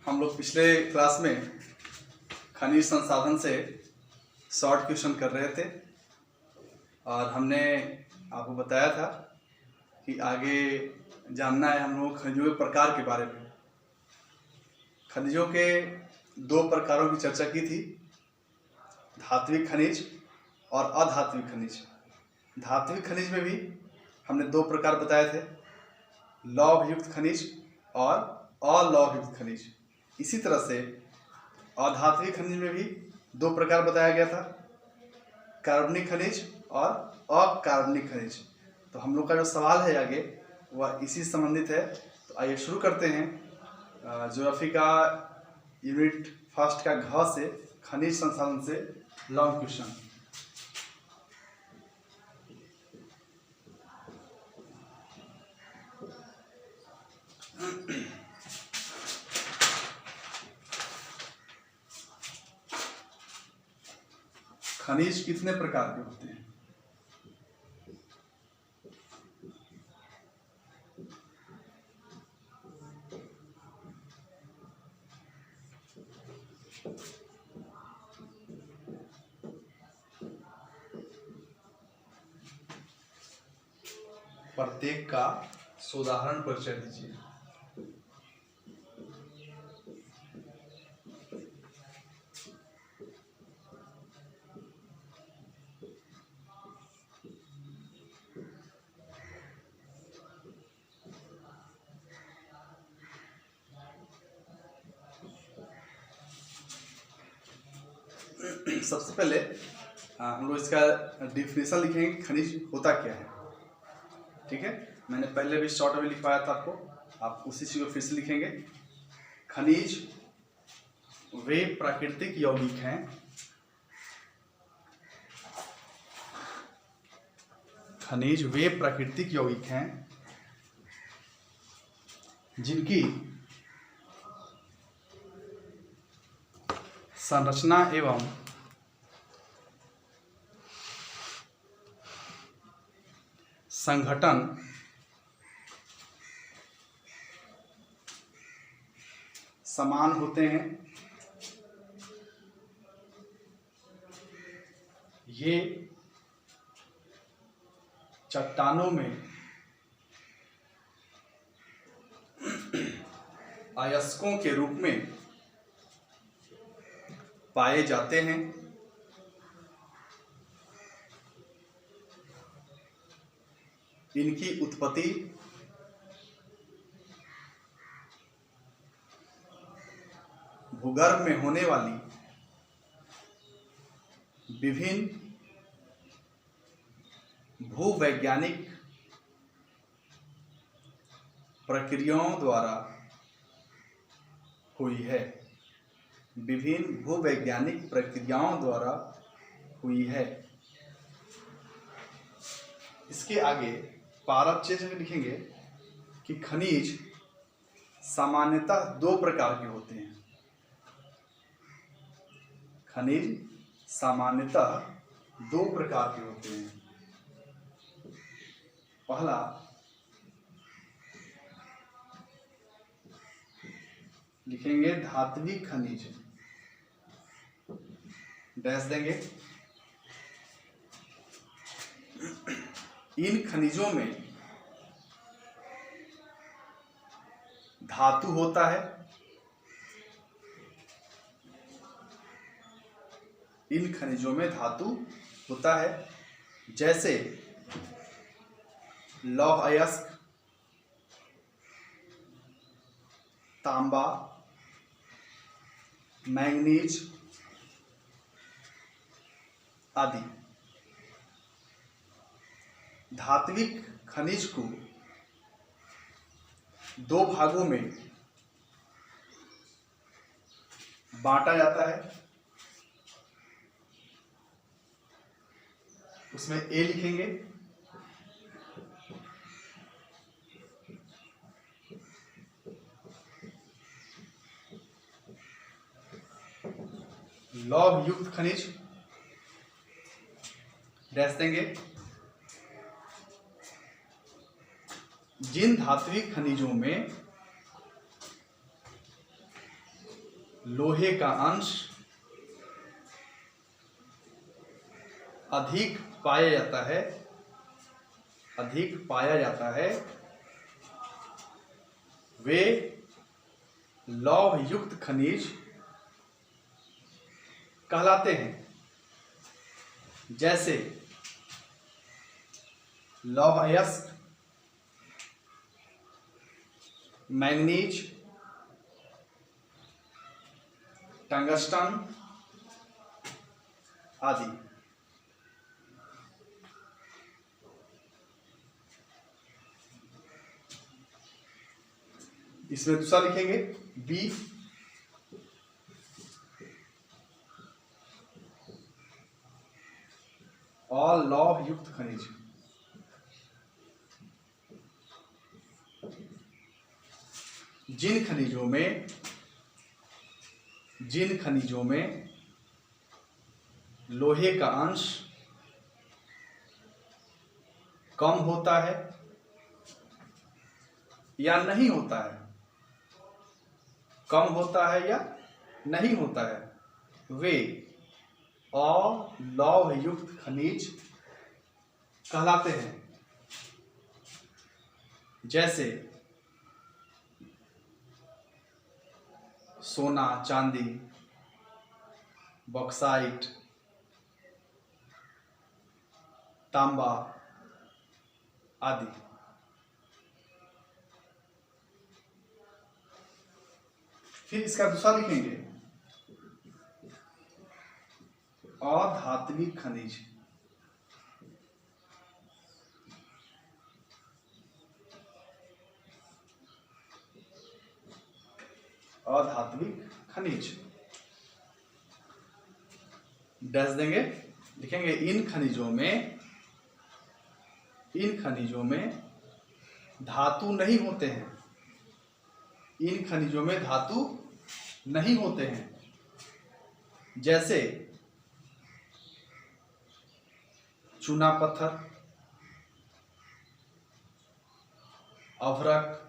हम लोग पिछले क्लास में खनिज संसाधन से शॉर्ट क्वेश्चन कर रहे थे और हमने आपको बताया था कि आगे जानना है हम लोग खनिजों के प्रकार के बारे में। खनिजों के दो प्रकारों की चर्चा की थी, धात्विक खनिज और अधात्विक खनिज। धात्विक खनिज में भी हमने दो प्रकार बताए थे, लौह युक्त खनिज और अलौह युक्त खनिज। इसी तरह से अधात्विक खनिज में भी दो प्रकार बताया गया था, कार्बनिक खनिज और अकार्बनिक खनिज। तो हम लोग का जो सवाल है आगे वह इसी से संबंधित है। तो आइए शुरू करते हैं ज्योग्राफी का यूनिट फर्स्ट का घ से खनिज संसाधन से लॉन्ग क्वेश्चन। खनिज कितने प्रकार के होते हैं? प्रत्येक का उदाहरण परिचय दीजिए। सबसे पहले हम लोग इसका डिफिनेशन लिखेंगे, खनिज होता क्या है। ठीक है, मैंने पहले भी शॉर्ट में लिखवाया था आपको, आप उसी चीज को फिर से लिखेंगे। खनिज वे प्राकृतिक यौगिक हैं खनिज वे प्राकृतिक यौगिक हैं जिनकी संरचना एवं संघटन समान होते हैं। ये चट्टानों में अयस्कों के रूप में पाए जाते हैं। इनकी उत्पत्ति भूगर्भ में होने वाली विभिन्न भूवैज्ञानिक प्रक्रियाओं द्वारा हुई है। विभिन्न भूवैज्ञानिक प्रक्रियाओं द्वारा हुई है। इसके आगे पारदर्शी में लिखेंगे कि खनिज सामान्यतः दो प्रकार के होते हैं। खनिज सामान्यतः दो प्रकार के होते हैं। पहला लिखेंगे धात्विक खनिज, डैश देंगे। इन खनिजों में धातु होता है। इन खनिजों में धातु होता है, जैसे लौह अयस्क, तांबा, मैंगनीज आदि। धात्विक खनिज को दो भागों में बांटा जाता है। उसमें ए लिखेंगे, लौह युक्त खनिज, डैश देंगे। जिन धात्विक खनिजों में लोहे का अंश अधिक पाया जाता है वे लौह युक्त खनिज कहलाते हैं। जैसे लौह अयस्क, मैंगनीज, टंगस्टन आदि। इसमें दूसरा लिखेंगे बी, और लौह युक्त खनिज। जिन खनिजों में लोहे का अंश कम होता है या नहीं होता है, वे अलौह युक्त खनिज कहलाते हैं। जैसे सोना, चांदी, बॉक्साइट, तांबा आदि। फिर इसका दूसरा लिखेंगे अधात्विक खनिज। अधात्विक खनिज डैश देंगे, लिखेंगे इन खनिजों में धातु नहीं होते हैं। इन खनिजों में धातु नहीं होते हैं। जैसे चूना पत्थर, अभ्रक,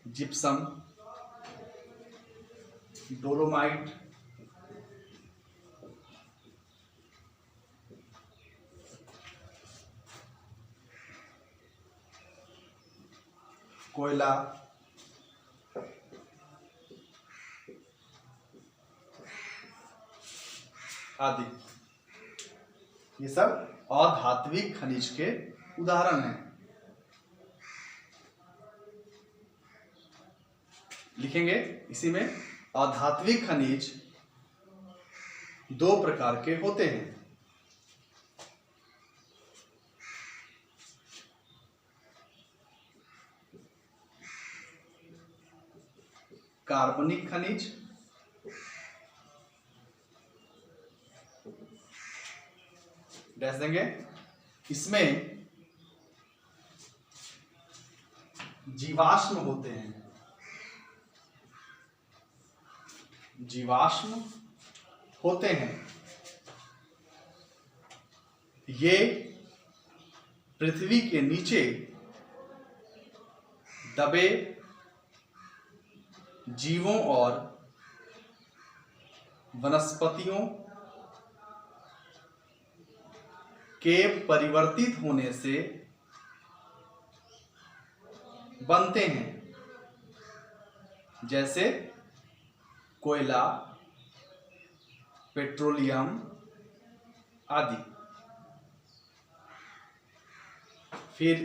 जिप्सम, डोलोमाइट, कोयला आदि। ये सब अधात्विक खनिज के उदाहरण हैं। लिखेंगे इसी में अधात्विक खनिज दो प्रकार के होते हैं। कार्बनिक खनिज डैश देंगे, इसमें जीवाश्म होते हैं। ये पृथ्वी के नीचे दबे जीवों और वनस्पतियों के परिवर्तित होने से बनते हैं। जैसे कोयला, पेट्रोलियम आदि। फिर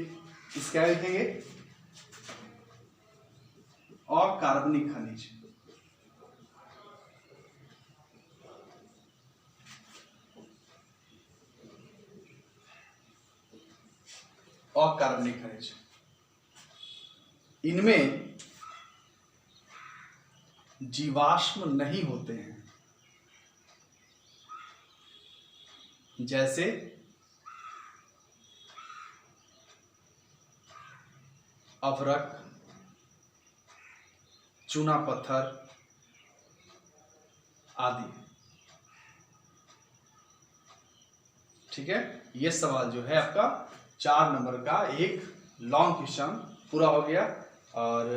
इसका लिखेंगे अकार्बनिक खनिज। अकार्बनिक खनिज, इनमें जीवाश्म नहीं होते हैं। जैसे अभ्रक, चूना पत्थर आदि। ठीक है, ये सवाल जो है आपका 4 नंबर का एक लॉन्ग क्वेश्चन पूरा हो गया। और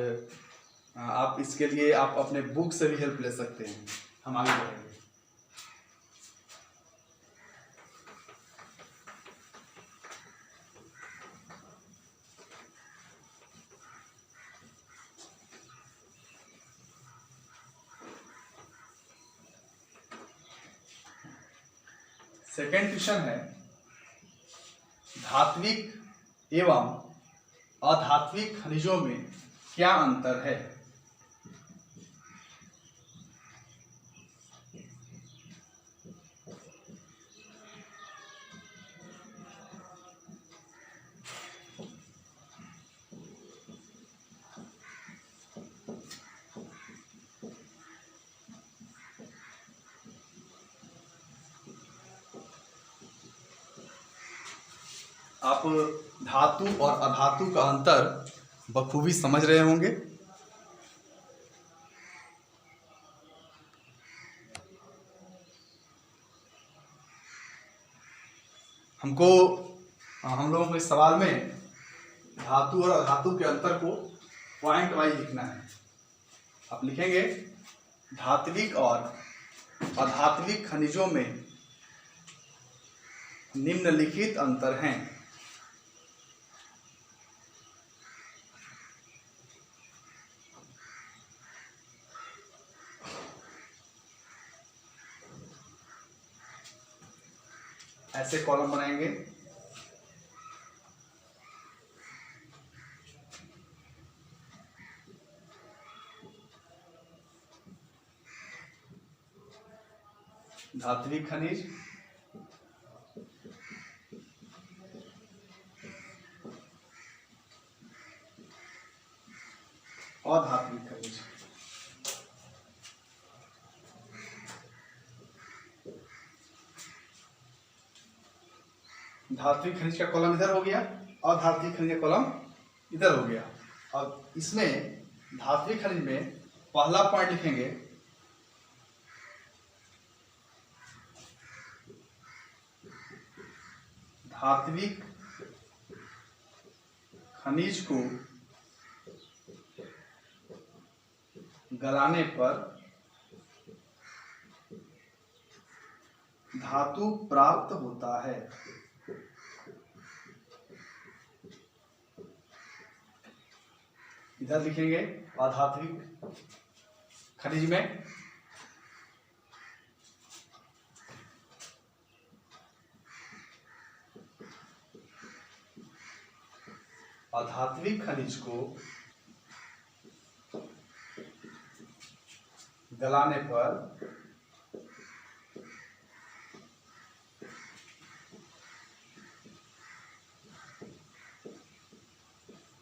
आप इसके लिए आप अपने बुक से भी हेल्प ले सकते हैं। हम आगे बढ़ेंगे। सेकेंड क्वेश्चन है, धात्विक एवं अधात्विक खनिजों में क्या अंतर है? आप धातु और अधातु का अंतर बखूबी समझ रहे होंगे। हम लोगों को इस सवाल में धातु और अधातु के अंतर को पॉइंट वाइज लिखना है। आप लिखेंगे धात्विक और अधात्विक खनिजों में निम्नलिखित अंतर हैं। ऐसे कॉलम बनाएंगे। धात्विक खनिज, अधात्विक खनिज। धात्विक खनिज का कॉलम इधर हो गया, अधात्विक खनिज का कॉलम इधर हो गया। अब इसमें धात्विक खनिज में पहला पॉइंट लिखेंगे धात्विक खनिज को गलाने पर धातु प्राप्त होता है। इधर लिखेंगे अधात्विक खनिज में अधात्विक खनिज को गलाने पर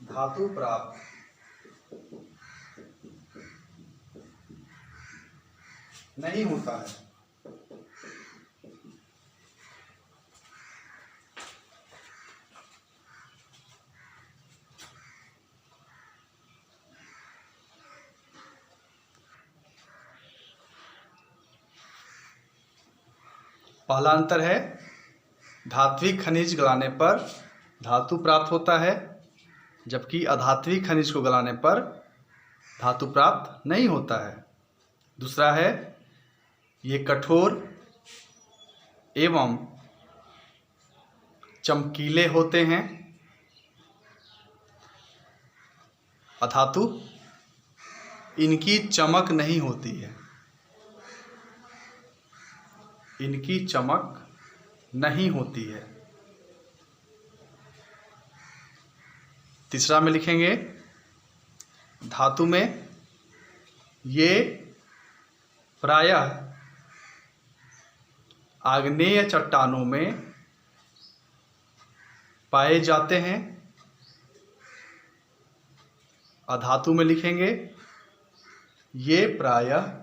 धातु प्राप्त नहीं होता है। पहला अंतर है धात्विक खनिज गलाने पर धातु प्राप्त होता है, जबकि अधात्विक खनिज को गलाने पर धातु प्राप्त नहीं होता है। दूसरा है ये कठोर एवं चमकीले होते हैं। अधातु इनकी चमक नहीं होती है, इनकी चमक नहीं होती है। तीसरा में लिखेंगे धातु में ये प्रायः आग्नेय चट्टानों में पाए जाते हैं। अधातु में लिखेंगे ये प्रायः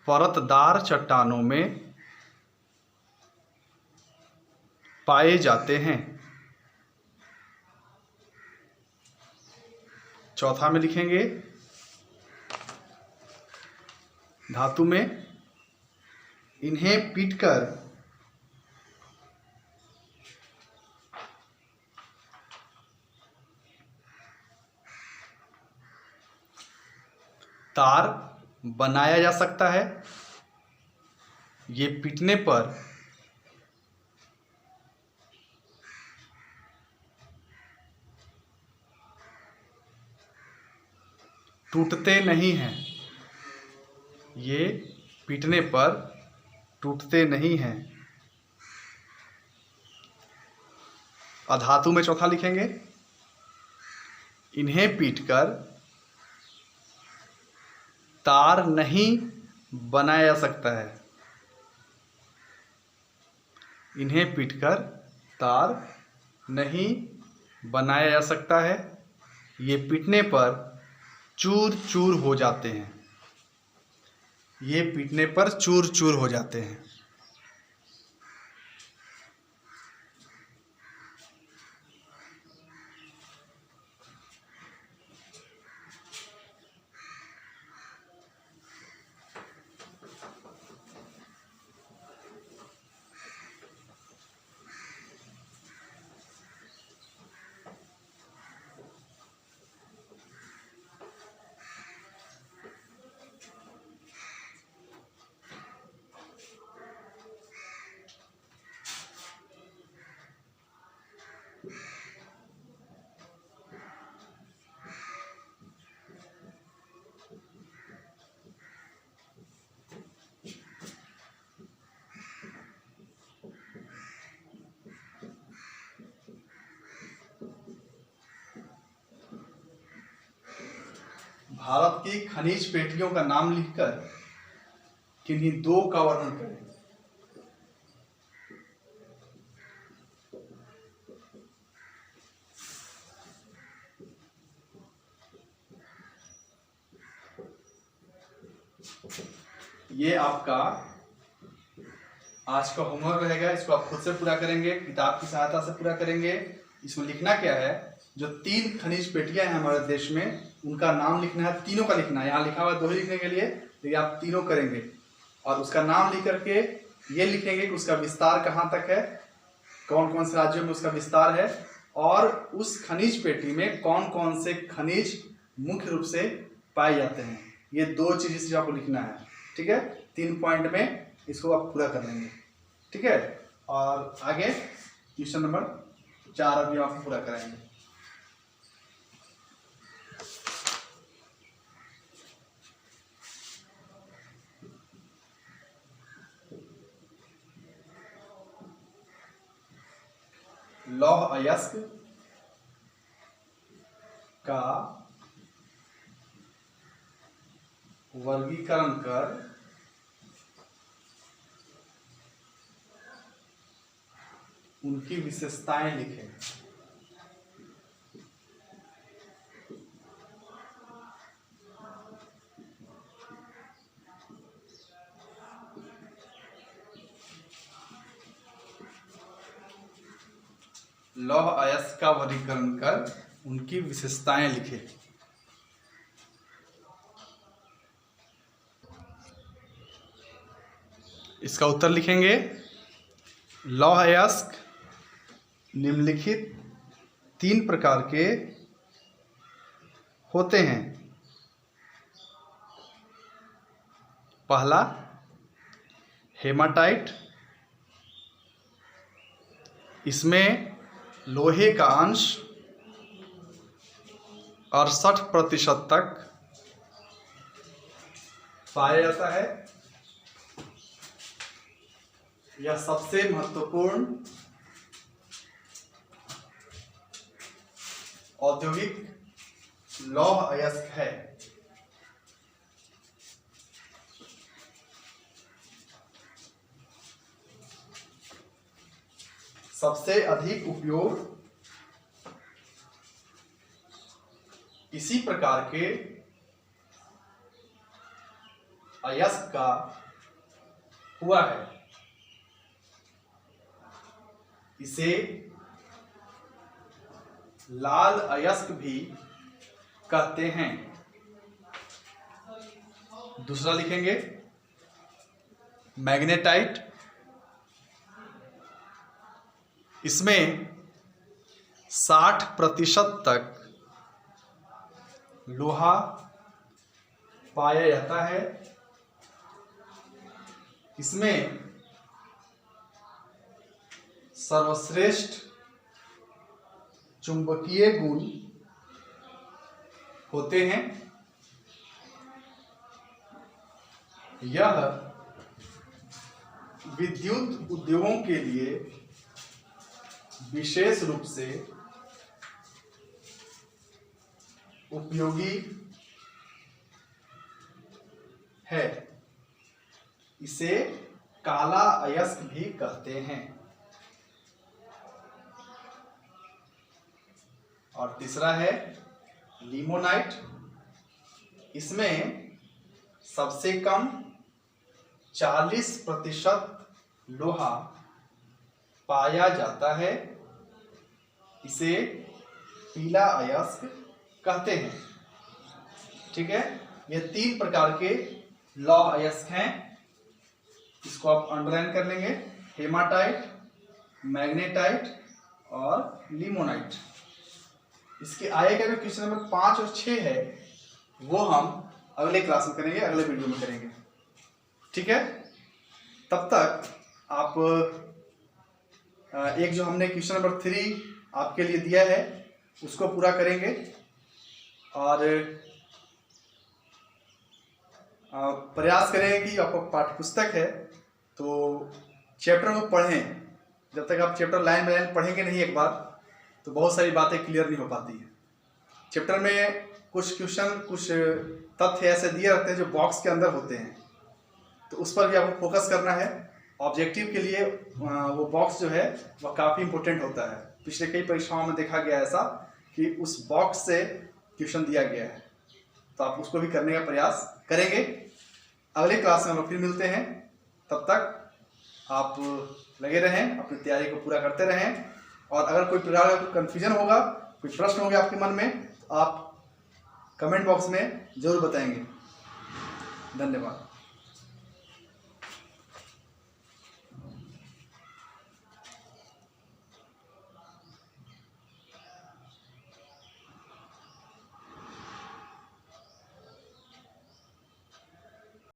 परतदार चट्टानों में पाए जाते हैं। चौथा में लिखेंगे धातु में इन्हें पीटकर तार बनाया जा सकता है। ये पीटने पर टूटते नहीं हैं। ये पीटने पर टूटते नहीं हैं। अधातु में चौथा लिखेंगे इन्हें पीटकर तार नहीं बनाया जा सकता है। इन्हें पीटकर तार नहीं बनाया जा सकता है। ये पीटने पर चूर चूर हो जाते हैं। ये पीटने पर चूर चूर हो जाते हैं। भारत की खनिज पेटियों का नाम लिखकर किन्हीं दो का वर्णन करें। ये आपका आज का होमवर्क रहेगा। इसको आप खुद से पूरा करेंगे, किताब की सहायता से पूरा करेंगे। इसमें लिखना क्या है, जो 3 खनिज पेटियां हैं हमारे देश में, उनका नाम लिखना है। तीनों का लिखना है। यहाँ लिखा हुआ 2 ही लिखने के लिए, तो ये आप तीनों करेंगे और उसका नाम लिख करके ये लिखेंगे कि उसका विस्तार कहाँ तक है, कौन कौन से राज्यों में उसका विस्तार है, और उस खनिज पेटी में कौन कौन से खनिज मुख्य रूप से पाए जाते हैं। ये 2 चीज़ से आपको लिखना है। ठीक है, 3 पॉइंट में इसको आप पूरा कर लेंगे। ठीक है, और आगे क्वेश्चन नंबर 4 अभी आपको पूरा कराएंगे। लौह अयस्क का वर्गीकरण कर उनकी विशेषताएं लिखें। लौह अयस्क का वर्गीकरण कर उनकी विशेषताएं लिखें। इसका उत्तर लिखेंगे, लौह अयस्क निम्नलिखित 3 प्रकार के होते हैं। पहला हेमाटाइट, इसमें लोहे का अंश 68% तक पाया जाता है। यह सबसे महत्वपूर्ण औद्योगिक लौह अयस्क है। सबसे अधिक उपयोग इसी प्रकार के अयस्क का हुआ है। इसे लाल अयस्क भी कहते हैं। दूसरा लिखेंगे मैग्नेटाइट। इसमें 60% तक लोहा पाया जाता है। इसमें सर्वश्रेष्ठ चुंबकीय गुण होते हैं। यह विद्युत उद्योगों के लिए विशेष रूप से उपयोगी है। इसे काला अयस्क भी कहते हैं। और तीसरा है लिमोनाइट। इसमें सबसे कम 40% लोहा पाया जाता है। इसे पीला अयस्क कहते हैं। ठीक है, ये 3 प्रकार के लौह अयस्क हैं। इसको आप अंडरलाइन कर लेंगे, हेमाटाइट, मैग्नेटाइट और लिमोनाइट। इसके आगे का जो क्वेश्चन नंबर 5 और 6 है वो हम अगले क्लास में करेंगे, अगले वीडियो में करेंगे। ठीक है, तब तक आप एक जो हमने क्वेश्चन नंबर 3 आपके लिए दिया है उसको पूरा करेंगे और प्रयास करेंगे कि आपको पाठ्यपुस्तक है तो चैप्टर को पढ़ें। जब तक आप चैप्टर लाइन बाय लाइन पढ़ेंगे नहीं एक बार तो बहुत सारी बातें क्लियर नहीं हो पाती है। चैप्टर में कुछ क्वेश्चन, कुछ तथ्य ऐसे दिए रहते हैं जो बॉक्स के अंदर होते हैं, तो उस पर भी आपको फोकस करना है। ऑब्जेक्टिव के लिए वो बॉक्स जो है वह काफ़ी इंपॉर्टेंट होता है। पिछले कई परीक्षाओं में देखा गया ऐसा कि उस बॉक्स से क्वेश्चन दिया गया है, तो आप उसको भी करने का प्रयास करेंगे। अगले क्लास में हम लोग फिर मिलते हैं। तब तक आप लगे रहें, अपनी तैयारी को पूरा करते रहें। और अगर कोई प्रकार का कोई कन्फ्यूजन होगा, कोई प्रश्न होगा आपके मन में, तो आप कमेंट बॉक्स में ज़रूर बताएंगे। धन्यवाद।